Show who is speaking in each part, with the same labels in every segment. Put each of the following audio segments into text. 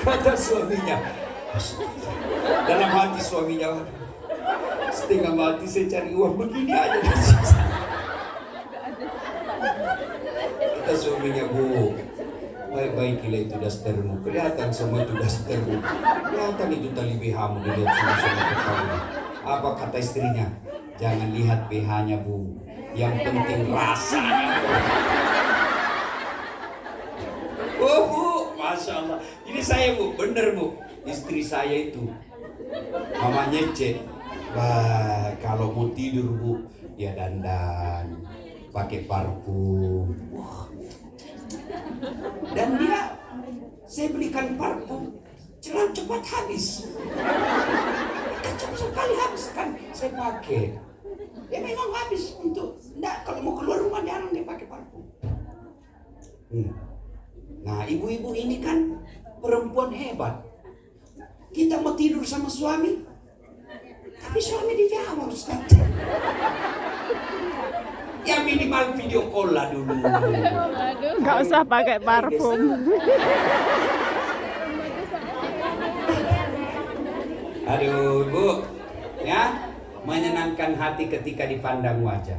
Speaker 1: Kata suaminya. Dalam hati suaminya, setengah mati saya cari uang begini aja. Kata suaminya, Bu, baik-baikilah itu dastermu. Kelihatan semua itu dastermu. Kelihatan itu tali BH-mu dilihat semua ketahuan. Apa kata istrinya? Jangan lihat BH-nya, Bu. Yang penting rasa. Oh, Bu, Masya Allah. Ini saya, Bu, bener, Bu. Istri saya itu mamanya cek. Wah, kalau mau tidur, Bu, ya dandan, pakai parfum. Wah. Dan dia, saya belikan parfum, cepat habis. Cepat sekali habis kan, saya pakai. Ya memang habis untuk, enggak, kalau mau keluar rumah jarang dia pakai parfum. Nah, ibu-ibu ini kan perempuan hebat. Kita mau tidur sama suami, tapi suami dijawab, Ustaz. Ya minimal video call lah dulu.
Speaker 2: Nggak usah pakai parfum.
Speaker 1: Aduh, Bu, ya, menyenangkan hati ketika dipandang wajah.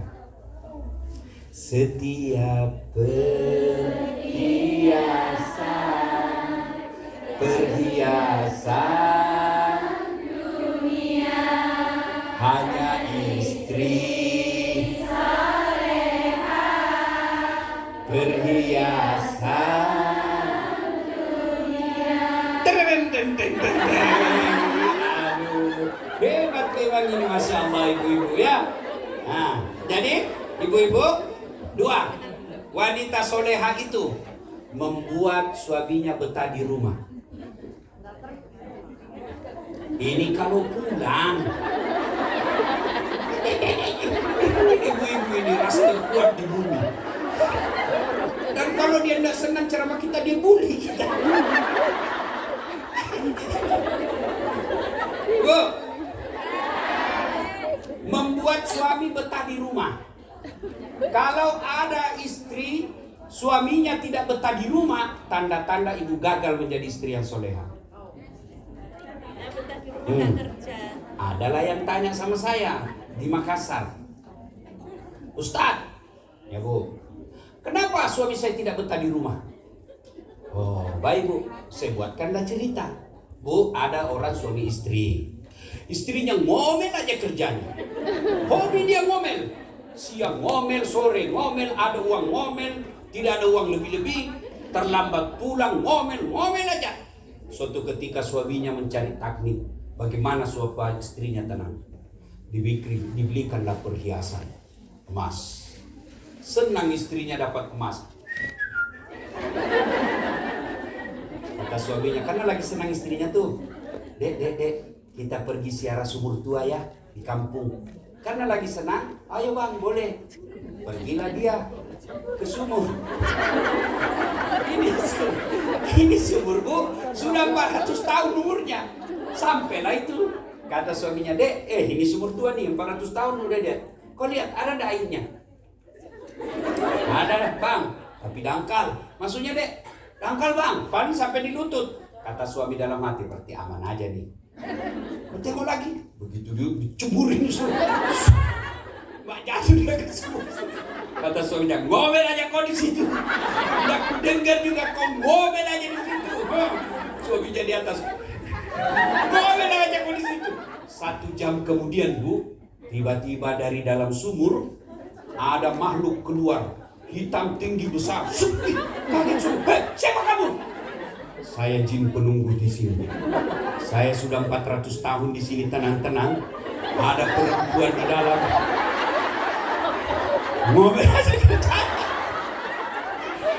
Speaker 1: Setiap perhiasan dunia hanya istri soleha. Perhiasan dunia. Aduh, hebat memang ini, Masya Allah, ibu-ibu ya. Nah, jadi ibu-ibu, dua, wanita soleha itu membuat suaminya betah di rumah. Ini kalau pulang, ibu-ibu ini rasanya kuat di bumi. Dan kalau dia tidak senang ceramah kita, dia bully kita. Bu, membuat suami betah di rumah. Kalau ada istri suaminya tidak betah di rumah, tanda-tanda ibu gagal menjadi istri yang soleha. Adalah yang tanya sama saya di Makassar, Ustadz, ya Bu, kenapa suami saya tidak betah di rumah? Oh, baik Bu, saya buatkanlah cerita. Bu, ada orang suami istri. Istrinya ngomel aja kerjanya. Hobi dia ngomel. Siang ngomel, sore ngomel, ada uang ngomel, tidak ada uang lebih-lebih, terlambat pulang ngomel aja. Suatu ketika suaminya mencari teknik bagaimana supaya istrinya tenang. Dibelikanlah perhiasan emas. Senang istrinya dapat emas. Kata suaminya, karena lagi senang istrinya tuh, Dek, kita pergi ziarah sumur tua ya di kampung. Karena lagi senang, ayo Bang, boleh. Pergilah dia ke sumur. Ini sumur, Bu, sudah 400 tahun umurnya. Sampailah itu, kata suaminya, Dek, ini sumur tua nih, 400 tahun udah dia. Kau lihat, ada airnya? Ada Bang, tapi dangkal. Maksudnya, Dek, dangkal Bang, paling sampai di lutut. Kata suami dalam hati, berarti aman aja nih. Tengok lagi, begitu dia diceburin Mbak jatuh dia ke sumur. Kata suaminya, ngomel aja kau di situ. Nggak ku dengar juga kau ngomel aja di situ. Suaminya di atas, ngomel aja kau di situ. 1 jam kemudian, Bu, tiba-tiba dari dalam sumur ada makhluk keluar, hitam tinggi besar. Kaget semua. Hei, siapa kamu? Saya jin penunggu di sini. Saya sudah 400 tahun di sini tenang-tenang. Ada perempuan di dalam. Ngomel aja kita.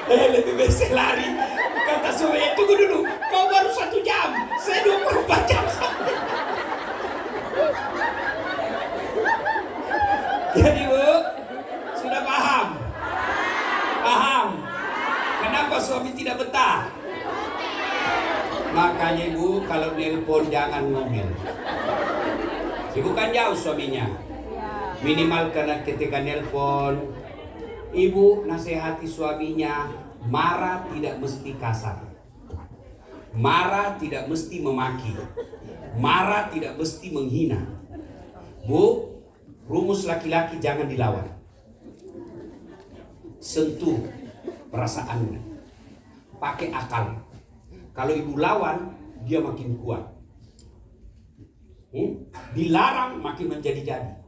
Speaker 1: Lebih baik saya lari. Kata suaminya, tunggu dulu. Kau baru 1 jam. Saya 24 jam. Jadi Bu, sudah paham? Paham? Kenapa suami tidak betah? Makanya Ibu kalau nelpon jangan ngomel. Ibu kan jauh suaminya. Minimal karena ketika nelpon, Ibu nasihati suaminya, marah tidak mesti kasar. Marah tidak mesti memaki. Marah tidak mesti menghina. Bu, rumus laki-laki jangan dilawan. Sentuh perasaannya. Pakai akal. Kalau ibu lawan, dia makin kuat. Dilarang makin menjadi-jadi.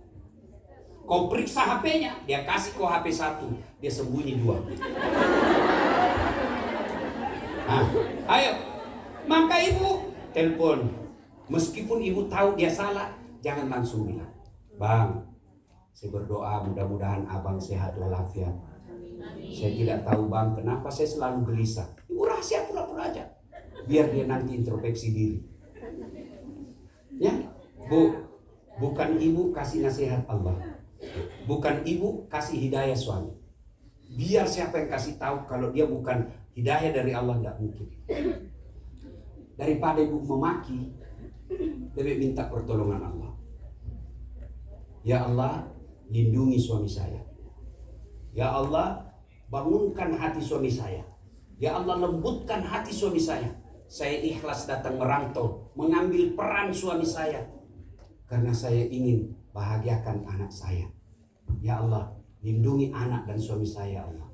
Speaker 1: Kau periksa HP-nya, dia kasih kau HP 1, dia sembunyi 2. Nah, ayo. Maka ibu telepon. Meskipun ibu tahu dia salah, jangan langsung bilang, "Bang, saya berdoa mudah-mudahan abang sehat walafiat. Saya tidak tahu bang, kenapa saya selalu gelisah." Ibu rahasia pura-pura aja. Biar dia nanti introspeksi diri. Ya, Bu, bukan ibu kasih nasihat Allah. Bukan ibu kasih hidayah suami. Biar siapa yang kasih tahu kalau dia bukan hidayah dari Allah, tidak mungkin. Daripada ibu memaki, lebih minta pertolongan Allah. Ya Allah, lindungi suami saya. Ya Allah, bangunkan hati suami saya. Ya Allah, lembutkan hati suami saya. Saya ikhlas datang merantau, mengambil peran suami saya. Karena saya ingin bahagiakan anak saya. Ya Allah, lindungi anak dan suami saya, Allah.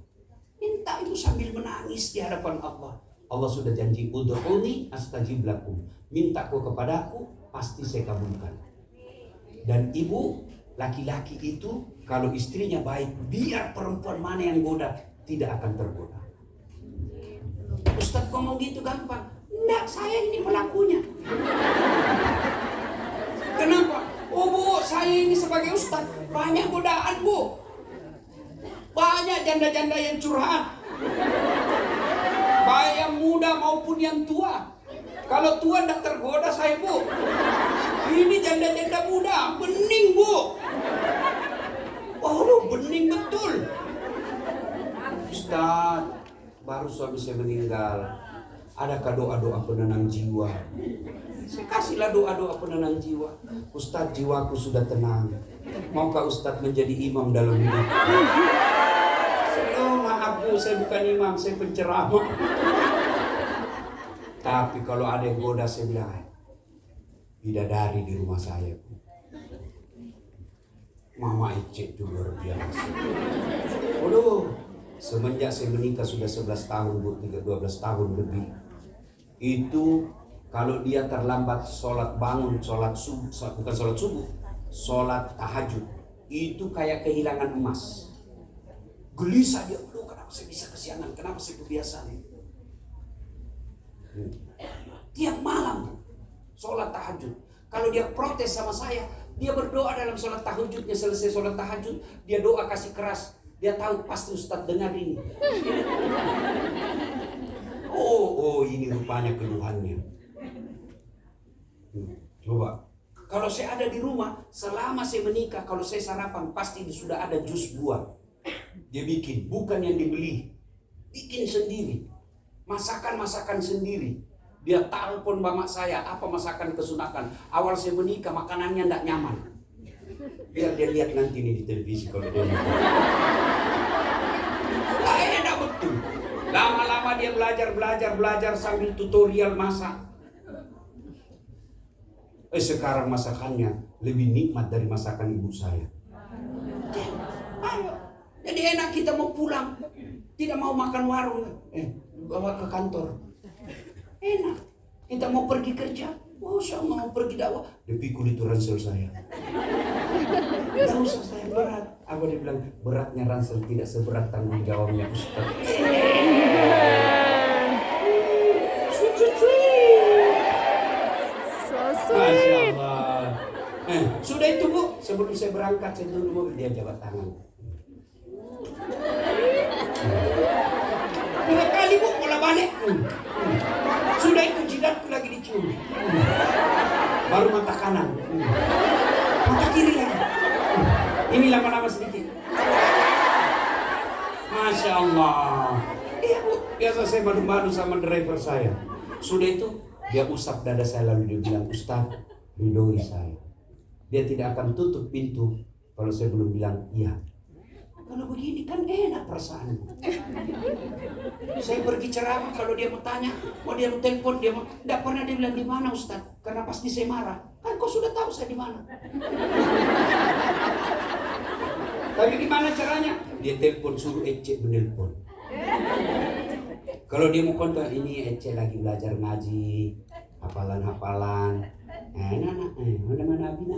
Speaker 1: Minta itu sambil menangis di hadapan Allah. Allah sudah janji, ud'uni astajib lakum. Minta kau kepadaku, pasti saya kabulkan. Dan ibu, laki-laki itu kalau istrinya baik, biar perempuan mana yang goda, tidak akan tergoda. Ustaz kok mau gitu gampang? Enggak, saya ini pelakunya. Kenapa? Oh Bu, saya ini sebagai ustaz, banyak godaan Bu. Banyak janda-janda yang curhat. Baik yang muda maupun yang tua. Kalau tua tidak tergoda saya Bu. Ini janda-janda muda, bening Bu. Oh, bening betul. Ustaz, baru suami saya meninggal. Adakah doa-doa penenang jiwa? Saya kasihlah doa-doa penenang jiwa. Ustaz, jiwaku sudah tenang. Maukah Ustaz menjadi imam dalam hidup? Oh maaf Bu, saya bukan imam, saya penceramah. Tapi kalau ada yang goda, saya bilang, bidadari di rumah saya Bu. Mama Ece itu luar biasa. Waduh, semenjak saya menikah sudah 11 tahun Bu, 12 tahun lebih. Itu kalau dia terlambat sholat bangun, sholat subuh, bukan sholat subuh, sholat tahajud, itu kayak kehilangan emas. Gelisah dia, aduh kenapa saya bisa kesiangan, kenapa saya kebiasaan itu. Tiap malam sholat tahajud. Kalau dia protes sama saya, dia berdoa dalam sholat tahajudnya. Selesai sholat tahajud, dia doa kasih keras. Dia tahu pasti Ustadz dengar ini. Oh ini rupanya keluhannya. Coba, kalau saya ada di rumah, selama saya menikah, kalau saya sarapan pasti sudah ada jus buah. Dia bikin, bukan yang dibeli, bikin sendiri, masakan sendiri. Dia telepon bamak saya, apa masakan kesunakan. Awal saya menikah makanannya tidak nyaman. Biar dia lihat nanti nih di televisi kalau dia nonton. Enak betul. Lama-lama dia belajar sambil tutorial masak. Sekarang masakannya lebih nikmat dari masakan ibu saya. Ayo. Jadi enak kita mau pulang, tidak mau makan warung, bawa ke kantor. Enak. Kita mau pergi kerja, saya mau pergi dakwah, dia pikul itu ransel saya. Tidak usah saya berat. Apa dia bilang, beratnya ransel tidak seberat tanggung jawabnya Ustaz. Masya Allah. Sudah itu Bu, sebelum saya berangkat saya dulu mobil, dia jabat tangan. 2 kali Bu, bola balik. Sudah itu jidatku lagi dicium. Baru mata kanan. Mata kiri lagi. Ini lama-lama sedikit. Masya Allah. Iya Bu, biasa saya madu-madu sama driver saya. Sudah itu dia usap dada saya lalu dia bilang, Ustaz, ridhoi saya. Dia tidak akan tutup pintu kalau saya belum bilang iya. Kalau begini kan enak perasaanmu. Saya pergi ceramah, kalau dia mau tanya, dia mau telepon, dia mau, tidak pernah dia bilang di mana Ustaz, karena pasti saya marah. Kan kau sudah tahu saya di mana. Tapi gimana caranya? Dia telepon, suruh Ece menelpon. Kalau dia mau kontak, ini Ece lagi belajar ngaji, hafalan-hafalan. Mana Abina?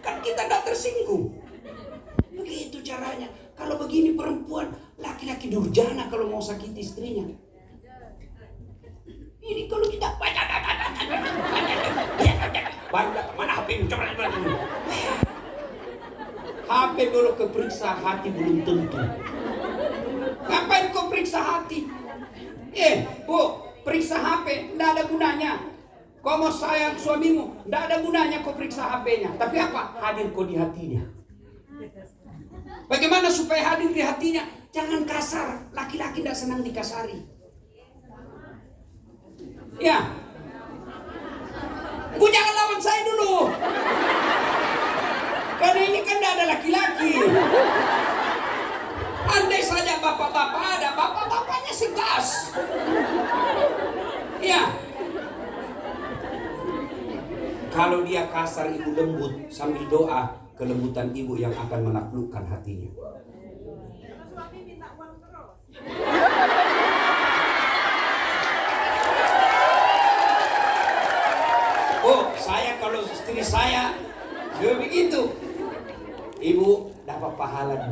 Speaker 1: Kan kita gak tersinggung. Begitu caranya. Kalau begini perempuan, laki-laki durjana kalau mau sakiti istrinya. Ini kalau kita mana HP HP kalau keperiksa hati belum tentu. Ngapain kau periksa hati? Bu, periksa HP, tidak ada gunanya. Kau mau sayang suamimu, tidak ada gunanya kau periksa HP-nya. Tapi apa? Hadir kau di hatinya. Bagaimana supaya hadir di hatinya? Jangan kasar. Laki-laki tidak senang dikasari. Ya. Bu, jangan lawan saya dulu. Karena ini kan tidak ada laki-laki. Andai saja bapak-bapak ada, bapak-bapaknya segas. Ya. Kalau dia kasar, ibu lembut sambil doa, kelembutan ibu yang akan menaklukkan hatinya. Oh, saya kalau istri saya juga begitu. Ibu dapat pahala 2.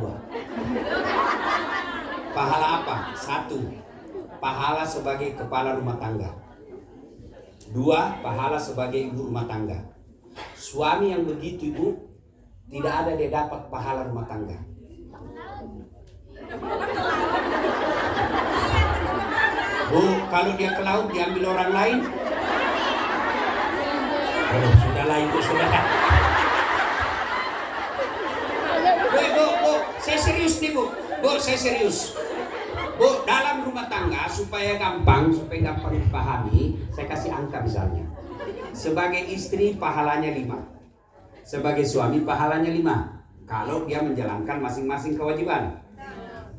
Speaker 1: Pahala apa? 1, pahala sebagai kepala rumah tangga. 2, pahala sebagai ibu rumah tangga. Suami yang begitu, ibu, tidak ada dia dapat pahala rumah tangga. Bu, kalau dia ke laut diambil orang lain. Oh, sudahlah ibu, sudah. Bu, saya serius nih bu. Bu, saya serius. Bu, dalam rumah tangga supaya gampang dipahami, saya kasih angka misalnya. Sebagai istri pahalanya 5. Sebagai suami pahalanya 5. Kalau dia menjalankan masing-masing kewajiban.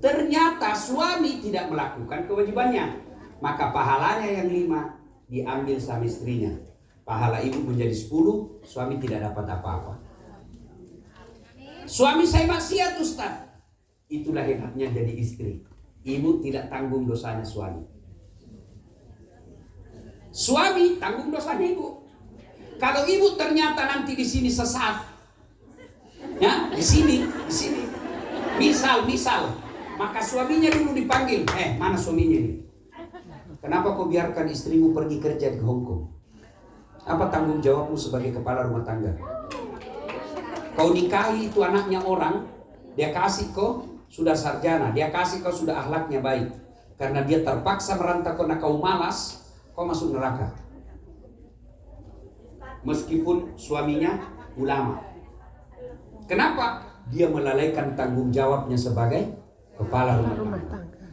Speaker 1: Ternyata suami tidak melakukan kewajibannya, maka pahalanya yang 5 diambil sama istrinya. Pahala ibu menjadi 10, suami tidak dapat apa-apa. Suami saya maksiat Ustaz. Itulah hebatnya jadi istri. Ibu tidak tanggung dosanya suami. Suami tanggung dosanya ibu. Kalau ibu ternyata nanti di sini sesat, ya di sini, misal, maka suaminya dulu dipanggil. Mana suaminya ini? Kenapa kau biarkan istrimu pergi kerja di Hong Kong? Apa tanggung jawabmu sebagai kepala rumah tangga? Kau nikahi itu anaknya orang, dia kasih kau sudah sarjana, dia kasih kau sudah akhlaknya baik. Karena dia terpaksa merantau karena kau malas, kau masuk neraka. Meskipun suaminya ulama. Kenapa? Dia melalaikan tanggung jawabnya sebagai kepala rumah tangga.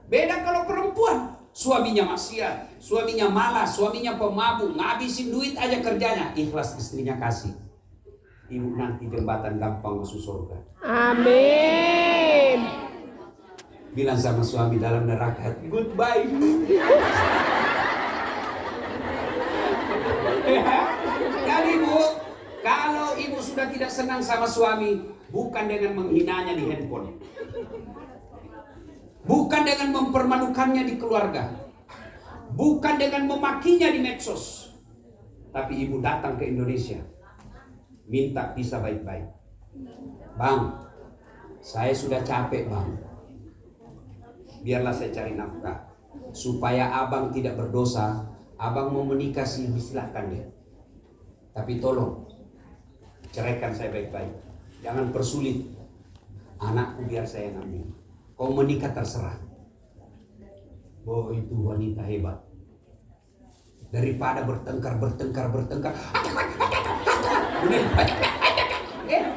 Speaker 1: Beda kalau perempuan, suaminya maksiat, suaminya malas, suaminya pemabuk, ngabisin duit aja kerjanya, ikhlas istrinya kasih. Ibu nanti jembatan gampang masuk surga.
Speaker 2: Amin.
Speaker 1: Bilang sama suami dalam neraka, goodbye. Jadi bu, kalau ibu sudah tidak senang sama suami, bukan dengan menghinanya di handphone, bukan dengan mempermalukannya di keluarga, bukan dengan memakinya di medsos, tapi ibu datang ke Indonesia, minta visa baik-baik. Bang, saya sudah capek bang. Biarlah saya cari nafkah. Supaya abang tidak berdosa, abang mau menikah sih silahkan deh. Tapi tolong, ceraikan saya baik-baik. Jangan persulit. Anakku biar saya ngambil. Kau menikah terserah. Oh itu wanita hebat. Daripada bertengkar.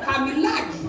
Speaker 1: Hamil lagi.